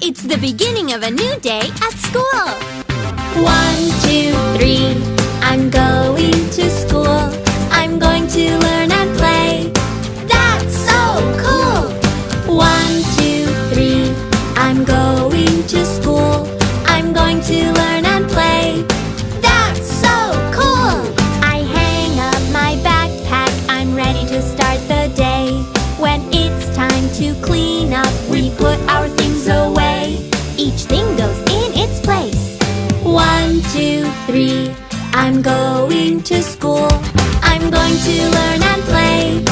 It's the beginning of a new day at school. 1, 2, 3, I'm going to school. I'm going to learn and play. That's so cool. 1, 2, 3, I'm going to school. I'm going to learn and play. That's so cool. I hang up my backpack. I'm ready to start the day. When it's time to clean up, we put our things away. Each thing goes in its place. 1, 2, 3, I'm going to school. I'm going to learn and play.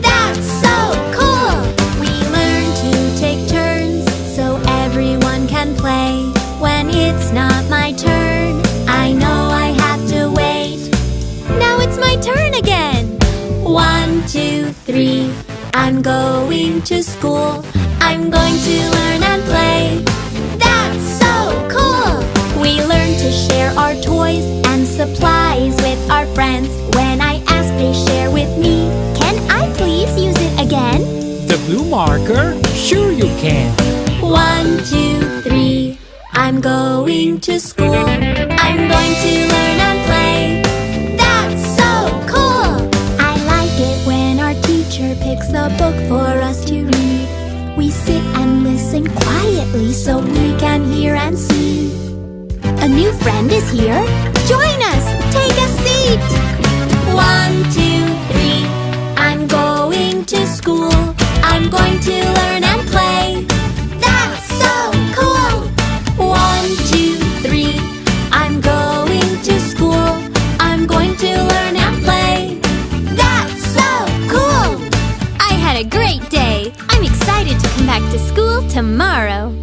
That's so cool. We learn to take turns so everyone can play. When it's not my turn, I know I have to wait. Now it's my turn again. 1, 2, 3, I'm going to school. I'm going to learn and play. That's so cool. We learn to share our toys and supplies with our friends. When I ask, they share with me. Can I please use it again? The blue marker? Sure you can. 1, 2, 3, I'm going to school. I'm going to learn and play. That's so cool. I like it when our teacher picks a book for us to read. We sit and listen quietly so we can hear and see. A new friend is here. Join us. Take a seat. 1, 2, 3, I'm going to school. I'm going to learn and play. That's so cool. 1, 2, 3, I'm going to school. I'm going to learn and play. That's so cool. I had a great day. I'm excited to come back to school tomorrow.